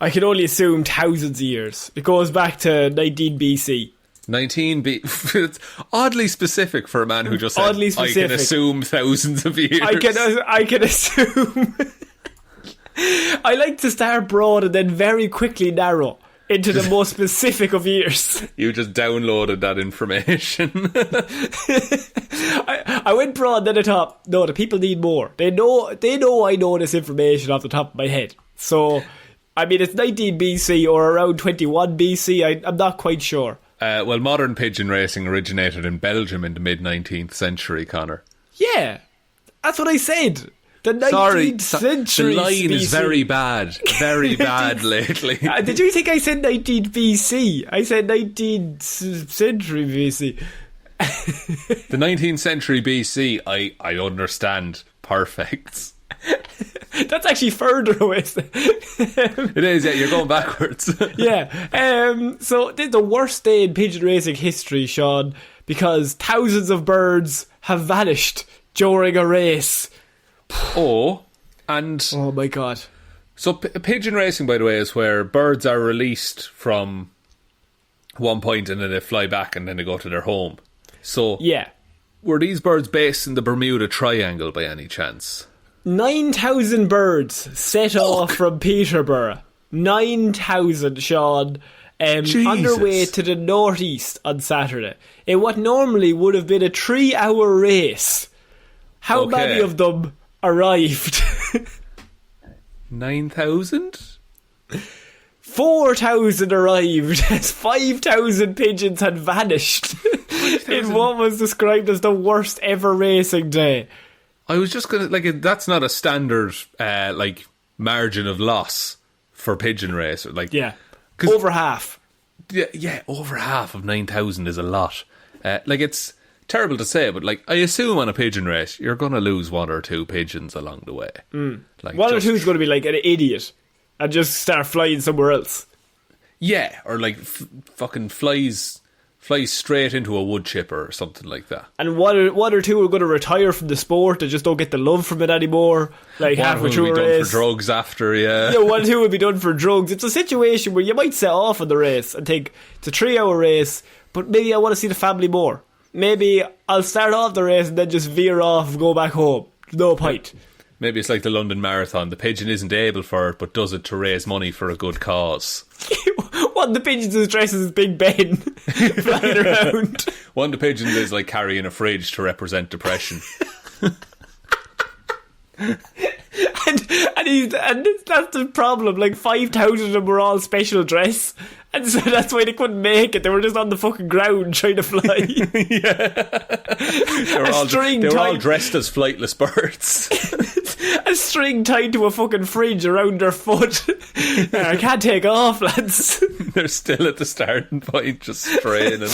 I can only assume thousands of years. It goes back to 19 BC. 19 BC. It's oddly specific for a man who just said, I can assume thousands of years. I can assume. I like to start broad and then very quickly narrow. into the most specific of years. You just downloaded that information. I went broad, then I thought, no, the people need more. They know I know this information off the top of my head. So, I mean, it's 19 BC or around 21 BC. I'm not quite sure. Well, modern pigeon racing originated in Belgium in the mid-19th century, Connor. Yeah, that's what I said. The 19th century. The line BC. is very bad. Very bad lately. Did you think I said 19th BC? I said 19th century BC. The 19th century BC, I understand. Perfect. That's actually further away. It is, yeah, you're going backwards. Yeah. So this is the worst day in pigeon racing history, Shaun, because thousands of birds have vanished during a race. Oh my God. So pigeon racing, by the way, is where birds are released from one point and then they fly back and then they go to their home. So yeah, were these birds based in the Bermuda Triangle by any chance? 9,000 birds set off from Peterborough. 9,000, Shaun. On their way to the northeast on Saturday. In what normally would have been a 3-hour race. How many of them arrived? 9,000? 4,000 arrived as 5,000 pigeons had vanished in what was described as the worst ever racing day. I was just going to, that's not a standard, margin of loss for pigeon race. Yeah, over half. Yeah, over half of 9,000 is a lot. It's terrible to say, but I assume on a pigeon race you're going to lose one or two pigeons along the way. One or two is going to be an idiot and just start flying somewhere else. Yeah, or fucking flies straight into a wood chipper or something like that. And one or two are going to retire from the sport. They just don't get the love from it anymore. Halfway through a race, done for drugs after. Yeah, one or two will be done for drugs. It's a situation where you might set off on the race and think it's a 3-hour race, but maybe I want to see the family more. Maybe I'll start off the race and then just veer off and go back home. No point. Maybe it's like the London Marathon. The pigeon isn't able for it, but does it to raise money for a good cause. One of the pigeons is dressed as Big Ben, flying around. One of the pigeons is carrying a fridge to represent depression. and that's the problem. 5,000 of them were all special dress, and so that's why they couldn't make it. They were just on the fucking ground trying to fly. They were all dressed as flightless birds. A string tied to a fucking fridge around their foot. I can't take off, lads. They're still at the starting point, just straining.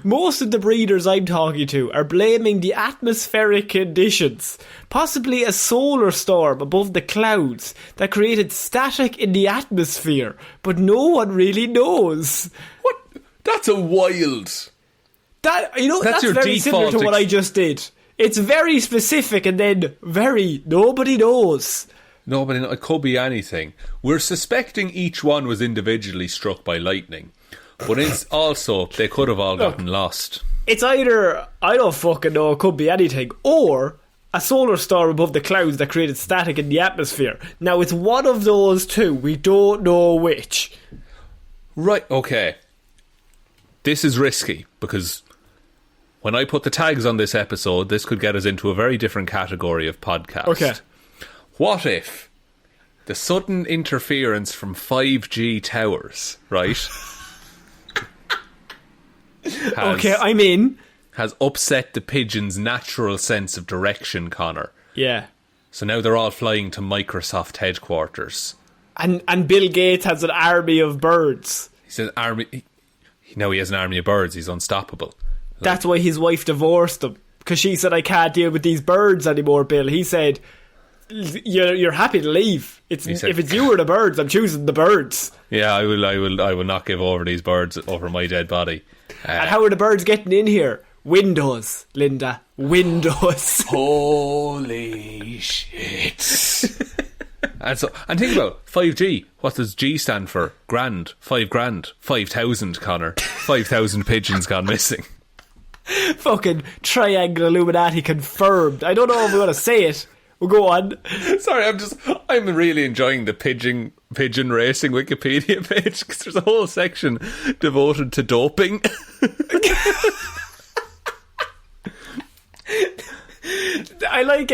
Most of the breeders I'm talking to are blaming the atmospheric conditions, possibly a solar storm above the clouds that created static in the atmosphere, but no one really knows. What? That's a wild... That's very similar to what I just did. It's very specific and then very nobody knows. It could be anything. We're suspecting each one was individually struck by lightning, but it's also they could have all gotten lost. It's either, I don't fucking know, it could be anything, or a solar storm above the clouds that created static in the atmosphere. Now it's one of those two. We don't know which. Right, okay. This is risky because when I put the tags on this episode, this could get us into a very different category of podcast. Okay. What if the sudden interference from 5G towers, right? Okay, I'm in. Has upset the pigeons' natural sense of direction, Connor. Yeah. So now they're all flying to Microsoft headquarters. And Bill Gates has an army of birds. He says army... Now he has an army of birds. He's unstoppable. That's why his wife divorced him. Because she said, I can't deal with these birds anymore, Bill. He said, you're happy to leave. If it's you or the birds, I'm choosing the birds. Yeah, I will not give over these birds over my dead body. And how are the birds getting in here? Windows, Linda. Windows. Holy shit. And think about 5G. What does G stand for? Grand. 5 grand. 5,000, Connor. 5,000 pigeons gone missing. Fucking triangle Illuminati confirmed. I don't know if we want to say it. We'll go on. Sorry, I'm really enjoying the pigeon racing Wikipedia page because there's a whole section devoted to doping. I like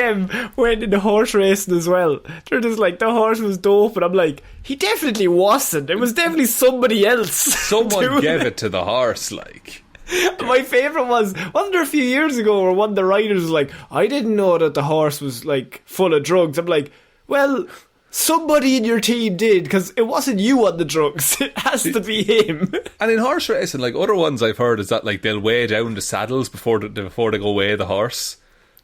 when in the horse racing as well. They're just like, the horse was dope, and I'm like, he definitely wasn't. It was definitely somebody else. Someone gave it to the horse, like. My favourite wasn't there a few years ago where one of the riders was like, I didn't know that the horse was like full of drugs. I'm like, well, somebody in your team did, because it wasn't you on the drugs. It has to be him. And in horse racing, like other ones I've heard is that like they'll weigh down the saddles before they go weigh the horse,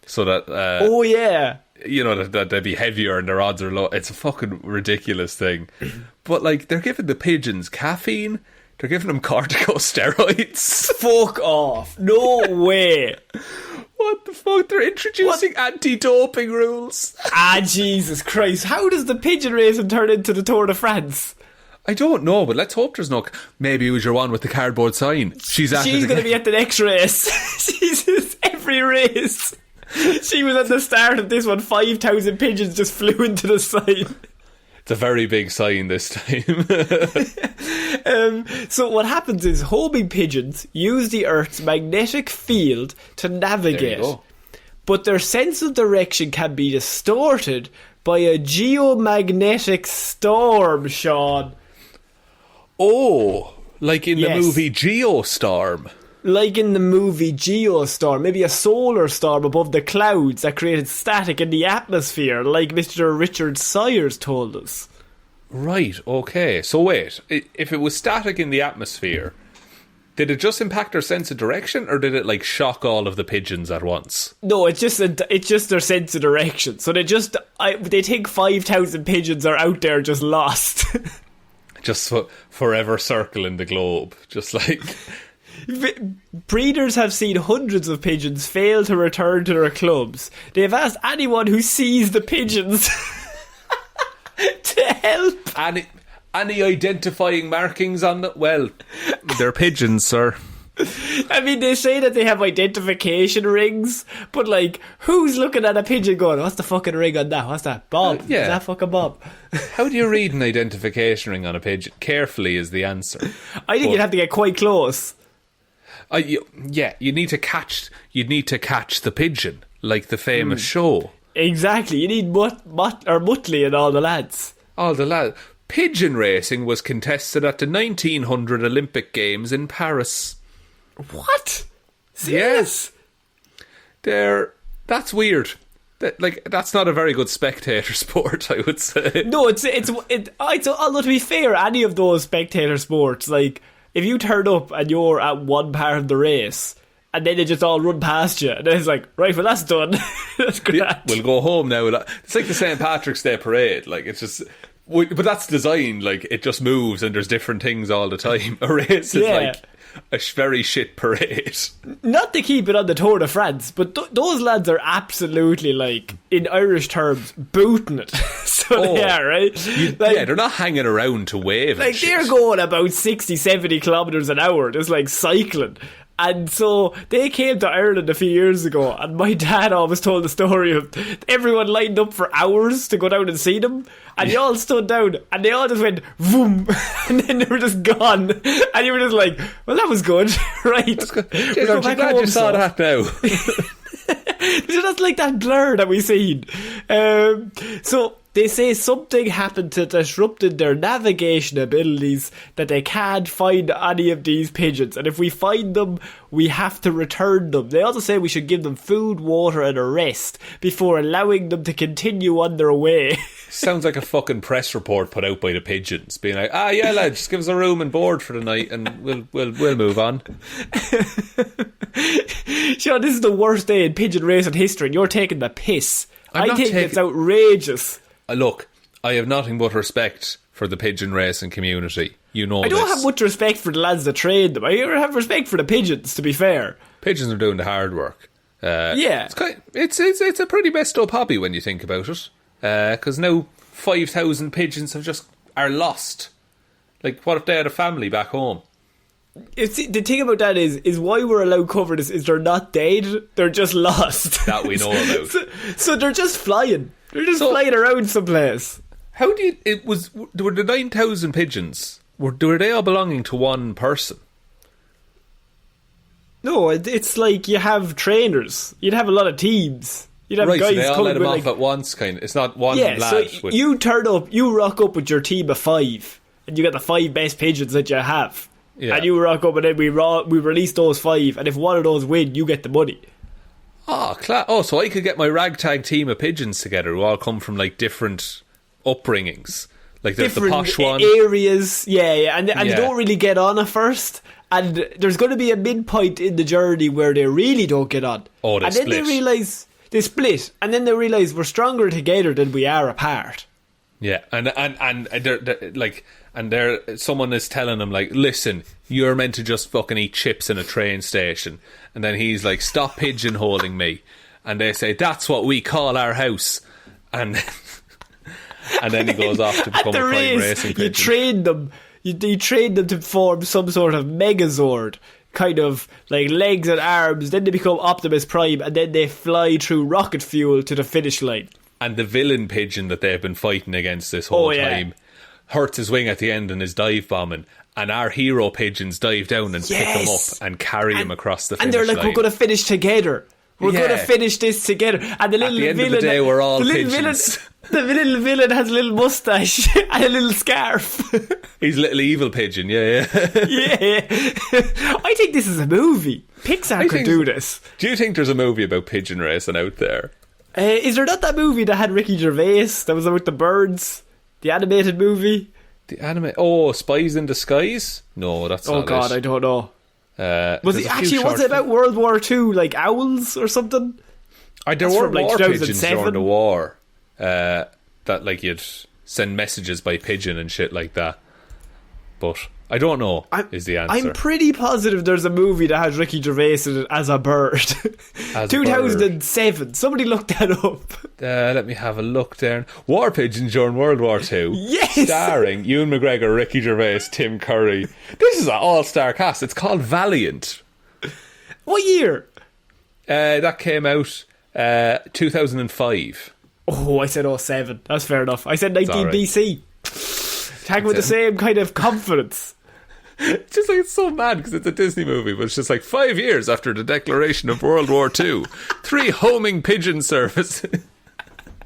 so that oh yeah, you know that they'd be heavier and their odds are low. It's a fucking ridiculous thing. But like they're giving the pigeons caffeine. They're giving them corticosteroids. Fuck off. No way. What the fuck? They're introducing anti-doping rules. Jesus Christ. How does the pigeon racing turn into the Tour de France? I don't know, but let's hope there's no... Maybe it was your one with the cardboard sign. She's going to be at the next race. She's at every race. She was at the start of this one. 5,000 pigeons just flew into the sign. It's a very big sign this time. So what happens is homing pigeons use the Earth's magnetic field to navigate, but their sense of direction can be distorted by a geomagnetic storm, Shaun. Oh, like in the movie Geostorm. Like in the movie Geostorm, maybe a solar storm above the clouds that created static in the atmosphere, like Mr. Richard Sayers told us. Right, okay. So wait, if it was static in the atmosphere, did it just impact their sense of direction, or did it like shock all of the pigeons at once? No, it's just their sense of direction. So they think 5,000 pigeons are out there just lost. Just forever circling the globe, just like... Breeders have seen hundreds of pigeons fail to return to their clubs. They have asked anyone who sees the pigeons to help. Any identifying markings on them? Well, they're pigeons, sir. I mean, they say that they have identification rings, but like, who's looking at a pigeon going, what's the fucking ring on that? What's that? Bob? Yeah. Is that fucking Bob? How do you read an identification ring on a pigeon? Carefully is the answer. I think you'd have to get quite close. You need to catch the pigeon, like the famous show. Exactly. You need Muttley and all the lads. Pigeon racing was contested at the 1900 Olympic Games in Paris. What? Serious? Yes. That's weird. That's not a very good spectator sport, I would say. No, although to be fair, any of those spectator sports, like, if you turn up and you're at one part of the race and then they just all run past you and then it's like, right, well, that's done. That's great. Yeah, we'll go home now. It's like the St. Patrick's Day parade. Like, it's just... But that's designed, like, it just moves and there's different things all the time. A race is like a very shit parade. Not to keep it on the Tour de France, but those lads are absolutely, like, in Irish terms, booting it. They are, right? They're not hanging around to wave. Like, they're going about 60, 70 kilometres an hour, just like cycling. And so they came to Ireland a few years ago, and my dad always told the story of everyone lined up for hours to go down and see them, and they all stood down and they all just went boom, and then they were just gone, and you were just like, well, that was good. Right, that's good. I'm glad you saw that now. So that's like that blur that we seen. So they say something happened to disrupted their navigation abilities, that they can't find any of these pigeons, and if we find them, we have to return them. They also say we should give them food, water and a rest before allowing them to continue on their way. Sounds like a fucking press report put out by the pigeons, being like, yeah, lads, just give us a room and board for the night and we'll move on. Shaun, this is the worst day in pigeon racing history and you're taking the piss. I think it's outrageous. Look, I have nothing but respect for the pigeon racing community. You know, I don't have much respect for the lads that train them. I have respect for the pigeons, to be fair. Pigeons are doing the hard work. Yeah, it's a pretty messed up hobby when you think about it. Because now 5,000 pigeons are lost. Like, what if they had a family back home? The thing about that is why we're allowed cover this is they're not dead, they're just lost. That we know about. So they're just flying. They're just flying around someplace. How do you... Were the 9,000 pigeons, were they all belonging to one person? No, it's like you have trainers. You'd have a lot of teams. You'd have right, guys so they all let them off like, at once, kind of. It's not one yeah, lad. So you turn up, you rock up with your team of 5, and you got the 5 best pigeons that you have. Yeah. And you rock up, and then we release those 5, and if one of those win, you get the money. Oh, so I could get my ragtag team of pigeons together who all come from like different upbringings. Like there's different the posh one. Areas, yeah. And they don't really get on at first. And there's going to be a midpoint in the journey where they really don't get on. Oh, they split. And then they realise... They split, and then they realise we're stronger together than we are apart. Yeah, and someone is telling them like, listen, you're meant to just fucking eat chips in a train station, and then he's like, stop pigeonholing me, and they say that's what we call our house, and then he goes off to become a prime racing pigeon. You train them to form some sort of megazord. Kind of like legs and arms, then they become Optimus Prime, and then they fly through rocket fuel to the finish line. And the villain pigeon that they've been fighting against this whole time hurts his wing at the end and is dive bombing, and our hero pigeons dive down and pick him up and carry him across the finish line. And they're like, we're going to finish together. We're going to finish this together. And the little at the villain, end of the day, we're all pigeons. The little villain has a little moustache and a little scarf. He's a little evil pigeon, yeah. Yeah. I think this is a movie. Pixar could do this. Do you think there's a movie about pigeon racing out there? Is there not that movie that had Ricky Gervais? That was about the birds? The animated movie? Spies in Disguise? No, that's not it. Oh God, I don't know. Was it about World War II, like owls or something? There were war pigeons during the war that like you'd send messages by pigeon and shit like that, but I don't know is the answer. I'm pretty positive there's a movie that has Ricky Gervais in it as a bird. 2007. Somebody look that up. Let me have a look there. War pigeons during World War II. Yes! Starring Ewan McGregor, Ricky Gervais, Tim Curry. This is an all-star cast. It's called Valiant. What year? That came out 2005. Oh, I said 07. That's fair enough. I said 19 BC. Tag with the same kind of confidence. It's just like, it's so mad because it's a Disney movie, but it's just like 5 years after the declaration of World War II, 3 homing pigeon service.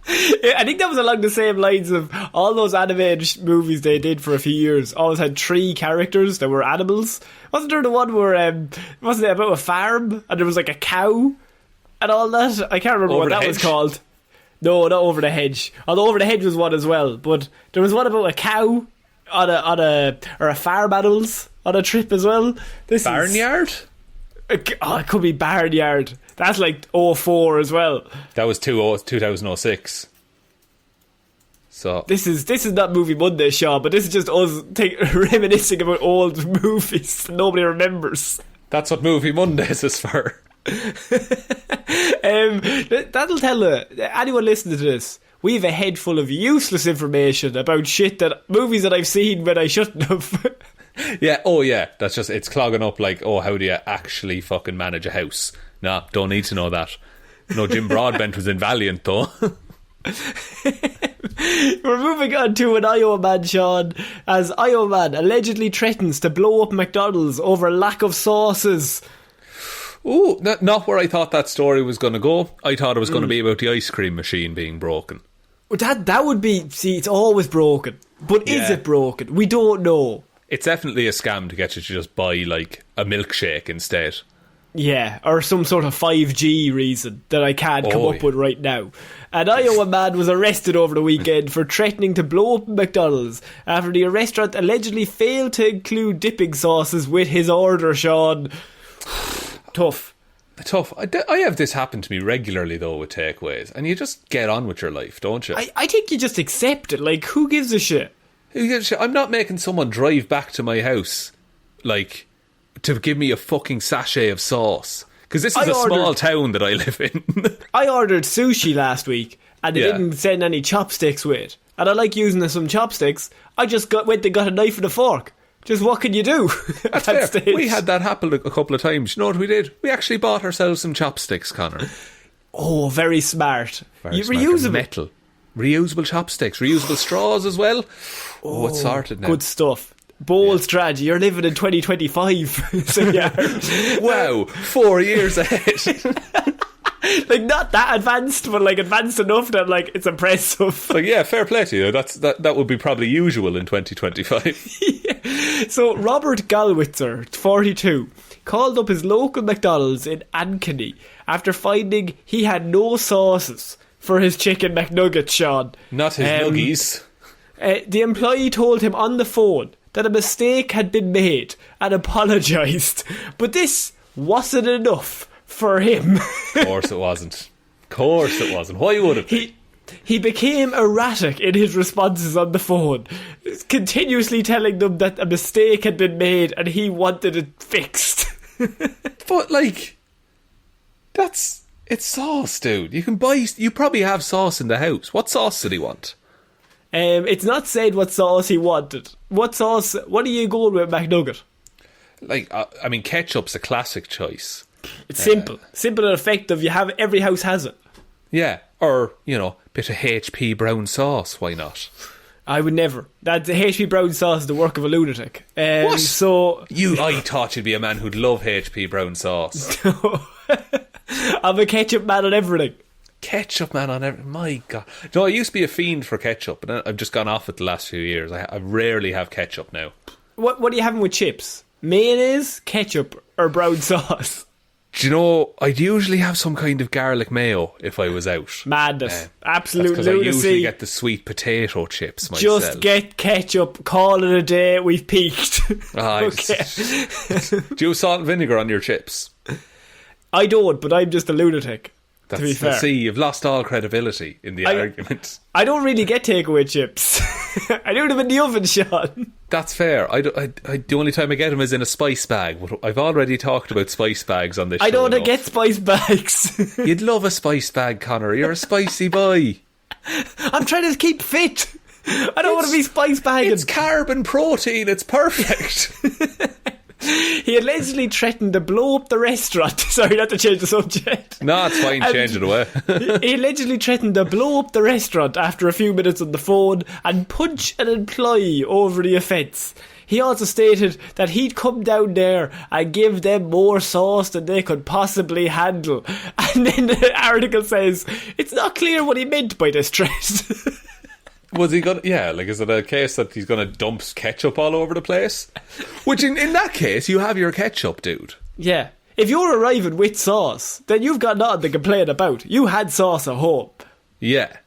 I think that was along the same lines of all those animated movies they did for a few years. Always had 3 characters that were animals. Wasn't there the one where wasn't it about a farm and there was like a cow and all that? I can't remember what that was called. No, not Over the Hedge. Although Over the Hedge was one as well. But there was one about a cow on a farm animals on a trip as well. Barnyard? It could be Barnyard. That's like 04 as well. That was 2006. So this is not Movie Monday, Shaun, but this is just us reminiscing about old movies nobody remembers. That's what Movie Mondays is for. That'll tell anyone listening to this, we have a head full of useless information about shit movies that I've seen when I shouldn't have. That's just, it's clogging up like, how do you actually fucking manage a house? Nah, don't need to know that. No, Jim Broadbent was in Valiant though. We're moving on to an Iowa man, Shaun, as Iowa man allegedly threatens to blow up McDonald's over lack of sauces. Ooh, not where I thought that story was going to go. I thought it was going to be about the ice cream machine being broken. That would be... See, it's always broken. But is it broken? We don't know. It's definitely a scam to get you to just buy, like, a milkshake instead. Yeah, or some sort of 5G reason that I can't come up with right now. An Iowa man was arrested over the weekend for threatening to blow up McDonald's after the restaurant allegedly failed to include dipping sauces with his order, Shaun. Tough. I have this happen to me regularly though with takeaways, and you just get on with your life, don't you? I think you just accept it. Like, who gives a shit? I'm not making someone drive back to my house like to give me a fucking sachet of sauce, because this is a small town that I live in. I ordered sushi last week and they didn't send any chopsticks with it, and I like using some chopsticks. I just went and got a knife and a fork. Just what can you do? That's fair. Stage? We had that happen a couple of times. You know what we did? We actually bought ourselves some chopsticks, Connor. Oh, very smart. Reusable. reusable chopsticks, reusable straws as well. Oh, it's sorted now. Good stuff. Bold strategy. You're living in 2025. So yeah. Wow, 4 years ahead. Like, not that advanced, but like advanced enough that like it's impressive. Like, yeah, fair play to you. That would be probably usual in 2025. Yeah. So Robert Galwitzer, 42, called up his local McDonald's in Ankeny after finding he had no sauces for his chicken McNuggets, Shaun. Not his nuggies. The employee told him on the phone that a mistake had been made and apologised, but this wasn't enough for him. Of course it wasn't. Why would it be? He became erratic in his responses on the phone, continuously telling them that a mistake had been made and he wanted it fixed. But like, it's sauce, dude. You probably have sauce in the house. What sauce did he want? It's not said what sauce he wanted. What are you going with McNugget? Like, I mean, ketchup's a classic choice. It's simple and effective. Every house has it. Yeah, or bit of HP brown sauce. Why not? I would never. That the HP brown sauce is the work of a lunatic. What? So I thought you'd be a man who'd love HP brown sauce. I'm a ketchup man on everything. Ketchup man on everything. My God. No, I used to be a fiend for ketchup, but I've just gone off it the last few years. I rarely have ketchup now. What are you having with chips? Mayonnaise, ketchup, or brown sauce? Do you know, I'd usually have some kind of garlic mayo if I was out. Madness. Absolute lunacy. I usually get the sweet potato chips myself. Just get ketchup, call it a day, we've peaked. Okay. Do you have salt and vinegar on your chips? I don't, but I'm just a lunatic. To be fair. See, you've lost all credibility in the argument. I don't really get takeaway chips. I do them in the oven, Shaun. That's fair. The only time I get them is in a spice bag. But I've already talked about spice bags on this show. I don't want to get spice bags. You'd love a spice bag, Connor. You're a spicy boy. I'm trying to keep fit. I don't want to be spice bagging. It's carb and protein. It's perfect. He allegedly threatened to blow up the restaurant. Sorry, not to change the subject. No, it's fine, change it away. He allegedly threatened to blow up the restaurant after a few minutes on the phone and punch an employee over the offence. He also stated that he'd come down there and give them more sauce than they could possibly handle. And then the article says, it's not clear what he meant by this threat. Was he gonna? Yeah, like, is it a case that he's gonna dump ketchup all over the place? Which in that case, you have your ketchup, dude. Yeah. If you're arriving with sauce, then you've got nothing to complain about. You had sauce at home. Yeah.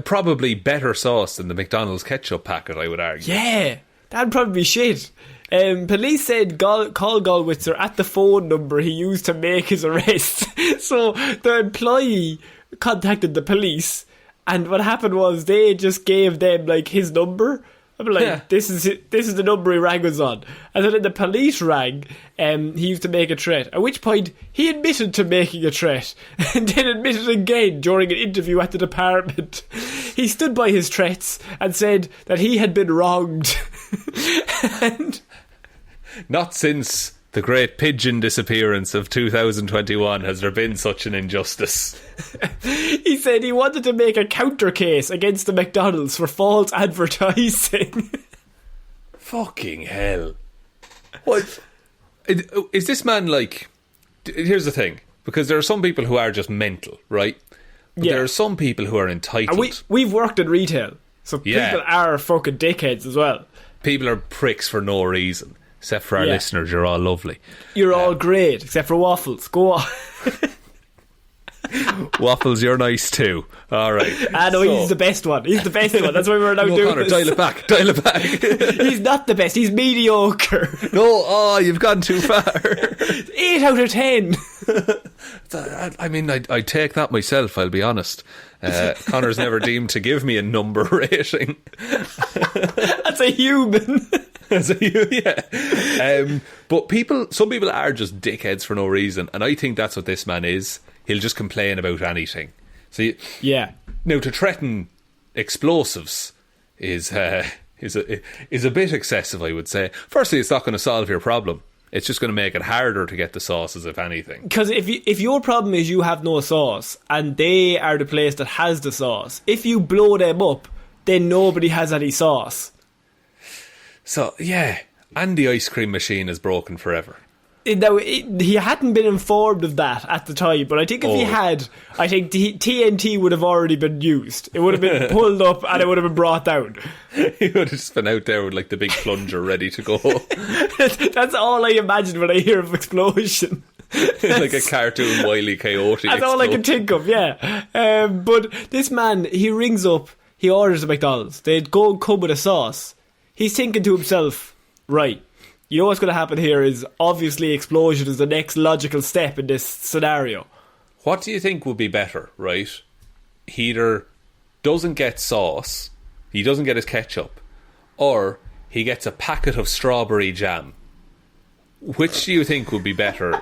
Probably better sauce than the McDonald's ketchup packet, I would argue. Yeah. That'd probably be shit. Police said call Galwitzer at the phone number he used to make his arrest. So the employee contacted the police. And what happened was they just gave them like his number. I'm like, yeah. This is the number he rang us on. And then the police rang, he used to make a threat. At which point he admitted to making a threat, and then admitted again during an interview at the department. He stood by his threats and said that he had been wronged. And not since the great pigeon disappearance of 2021 has there been such an injustice. He said he wanted to make a counter case against the McDonald's for false advertising. Fucking hell. What? Is this man like... Here's the thing. Because there are some people who are just mental, right? But there are some people who are entitled. And we've worked in retail. So people are fucking dickheads as well. People are pricks for no reason. Except for our listeners, you're all lovely. You're all great, except for Waffles. Go on. Waffles, you're nice too. All right. He's the best one. He's the best one. That's why we're now doing Connor, this. Dial it back. He's not the best. He's mediocre. No, you've gone too far. 8 out of 10. I mean, I'd take that myself, I'll be honest. Connor's never deemed to give me a number rating. That's a human. Yeah. But some people are just dickheads for no reason, and I think that's what this man is. He'll just complain about anything. So now to threaten explosives is a bit excessive, I would say. Firstly, it's not going to solve your problem. It's just going to make it harder to get the sauces, if anything. Because if your problem is you have no sauce and they are the place that has the sauce, if you blow them up, then nobody has any sauce. So, yeah. And the ice cream machine is broken forever. Now, he hadn't been informed of that at the time, but I think if he had, I think TNT would have already been used. It would have been pulled up and it would have been brought down. He would have just been out there with like the big plunger ready to go. That's all I imagine when I hear of explosion. Like a cartoon Wile E. Coyote. That's all I can think of, yeah. But this man, he rings up, he orders a McDonald's. They go and come with a sauce. He's thinking to himself, right, you know what's going to happen here is obviously explosion is the next logical step in this scenario. What do you think would be better, right? He either doesn't get sauce, he doesn't get his ketchup, or he gets a packet of strawberry jam. Which do you think would be better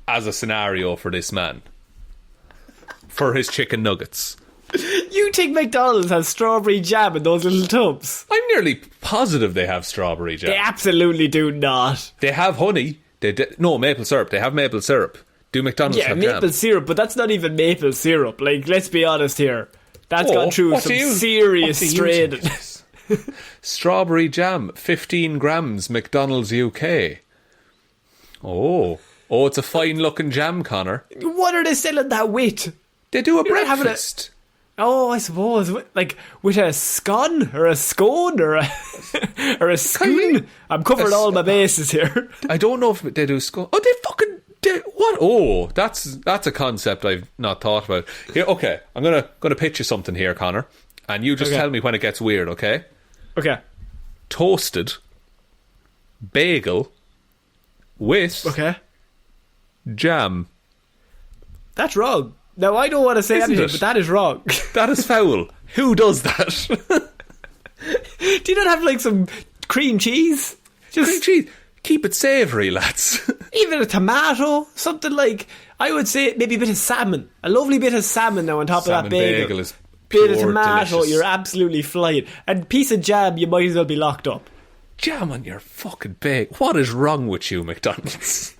as a scenario for this man? For his chicken nuggets. You think McDonald's has strawberry jam in those little tubs? I'm nearly positive they have strawberry jam. They absolutely do not. They have honey. No, maple syrup. They have maple syrup. Do McDonald's have maple jam? syrup, but that's not even maple syrup. Like, let's be honest here. That's gone through some serious straining. Strawberry jam, 15 grams, McDonald's UK. Oh, it's a fine-looking jam, Connor. What are they selling that with? They do a breakfast. Oh, I suppose, like with a scone or a scone or a spoon. I'm covering all my bases here. I don't know if they do scone. Oh, what? Oh, that's a concept I've not thought about. Here, okay, I'm gonna pitch you something here, Connor, and you just tell me when it gets weird, okay? Okay. Toasted bagel with jam. That's wrong. Now, I don't want to say anything, but that is wrong. That is foul. Who does that? Do you not have, like, some cream cheese? Cream cheese? Keep it savoury, lads. Even a tomato? Something like, I would say, maybe a bit of salmon. A lovely bit of salmon now on top of that bagel. Is pure bit of tomato, delicious. You're absolutely flying. And piece of jam, you might as well be locked up. Jam on your fucking bagel. What is wrong with you, McDonald's?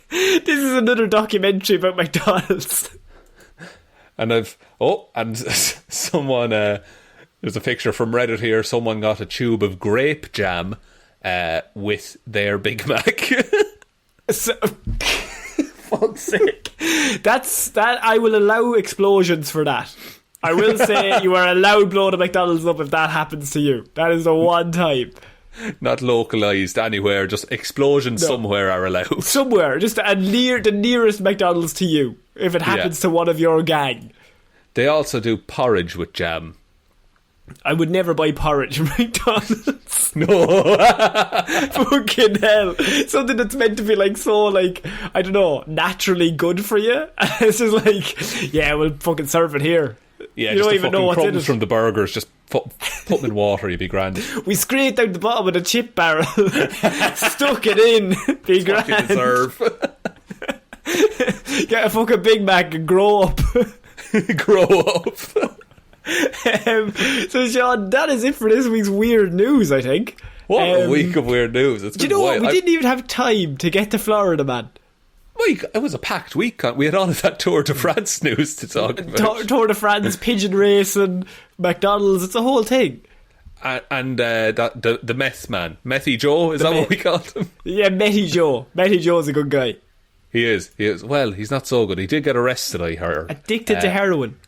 This is another documentary about McDonald's. And someone, there's a picture from Reddit here, someone got a tube of grape jam with their Big Mac. Fuck's sake. That I will allow explosions for that. I will say you are allowed blowing a McDonald's up if that happens to you. That is the one time. Not localised anywhere, just explosions somewhere are allowed. Somewhere, just the nearest McDonald's to you, if it happens to one of your gang. They also do porridge with jam. I would never buy porridge from McDonald's. No. Fucking hell. Something that's meant to be like so, like, I don't know, naturally good for you. It's just like, yeah, we'll fucking serve it here. Yeah, you just don't the even know what's in crumbs it. from the burgers, just put them in water, you'd be grand. We scraped out the bottom of the chip barrel, stuck it in, be grand. What you deserve. Get a fucking Big Mac and grow up. Grow up. So Shaun, that is it for this week's weird news, I think. What a week of weird news. It's do you know what? We didn't even have time to get to Florida, man. It was a packed week. We had all of that Tour de France news to talk about. Tour de France, pigeon racing, McDonald's, it's a whole thing. And the meth man. Methy Joe, is that what we called him? Yeah, Methy Joe. Methy Joe's a good guy. He is. Well, he's not so good. He did get arrested, I heard. Addicted to heroin.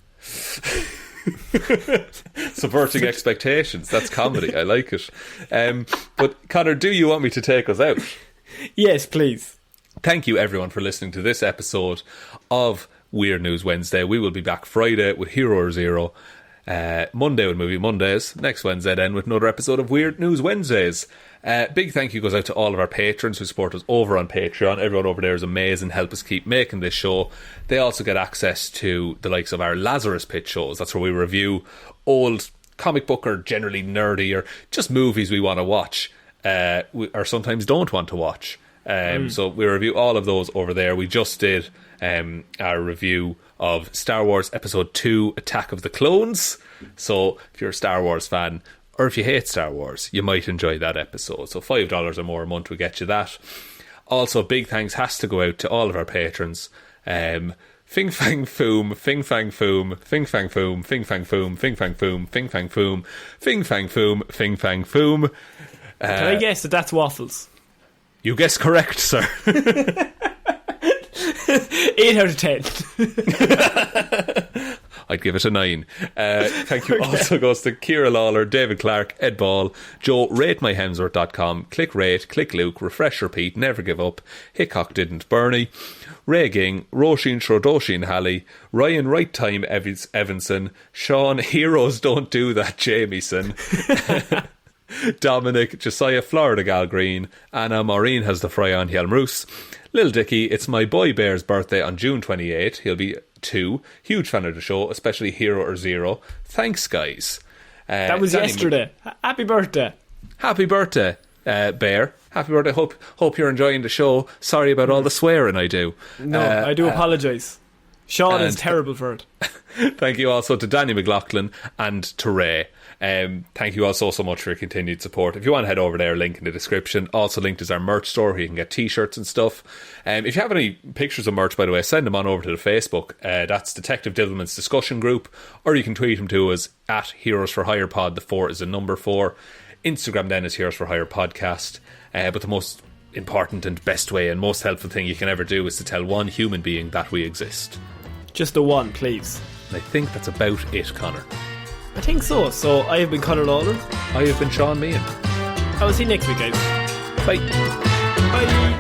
Subverting expectations. That's comedy. I like it. But Connor, do you want me to take us out? Yes, please. Thank you everyone for listening to this episode of Weird News Wednesday. We will be back Friday with Hero or Zero, Monday with Movie Mondays, next Wednesday then with another episode of Weird News Wednesdays. Big thank you goes out to all of our patrons who support us over on Patreon. Everyone over there is amazing, help us keep making this show. They also get access to the likes of our Lazarus Pit shows. That's where we review old comic book or generally nerdy or just movies we want to watch or sometimes don't want to watch. So we review all of those over there. We just did our review of Star Wars Episode 2 Attack of the Clones. So if you're a Star Wars fan, or if you hate Star Wars, you might enjoy that episode. So $5 or more a month will get you that. Also, big thanks has to go out to all of our patrons. Fing Fang Foom, Fing Fang Foom, Fing Fang Foom, Fing Fang Foom, Fing Fang Foom, Fing Fang Foom, Fing Fang Foom, Fing Fang Foom. Can I guess that that's waffles? You guessed correct, sir. 8 out of 10. I'd give it a 9. Thank you also goes to Ciara Lawler, David Clarke, Ed Ball, Joe, ratemyhemsworth.com, click rate, click Luke, refresh, repeat, never give up, Hickok didn't, Bernie, Ray Ging, Róisín, Schrödóisìn, Hally, Ryan, right time, Evanson, Shaun, heroes don't do that, Jamieson, Dominic, Jessiah, Florida Gal Green, Anna, Maureen has the fry on, Hjelmroos, Lil Dicky, it's my boy Bear's birthday on June 28th. He'll be 2. Huge fan of the show, especially Hero or Zero. Thanks, guys. That was yesterday. Happy birthday. Happy birthday, Bear. Happy birthday. Hope you're enjoying the show. Sorry about all the swearing I do. No, I do apologise. Shaun is terrible for it. Thank you also to Danny McLaughlin and to Ray. Thank you all so much for your continued support. If you want to head over there, link in the description. Also linked is our merch store where you can get t-shirts and stuff. If you have any pictures of merch, by the way, send them on over to the Facebook. That's Detective Diddleman's discussion group, or you can tweet them to us at Heroes for Hire Pod. The 4 is the number 4. Instagram then is Heroes for Hire Podcast. But the most important and best way and most helpful thing you can ever do is to tell one human being that we exist. Just the one, please. And I think that's about it, Connor. I think so. So I have been Ciara Lawler. I have been Shaun Meehan. I will see you next week, guys. Bye. Bye.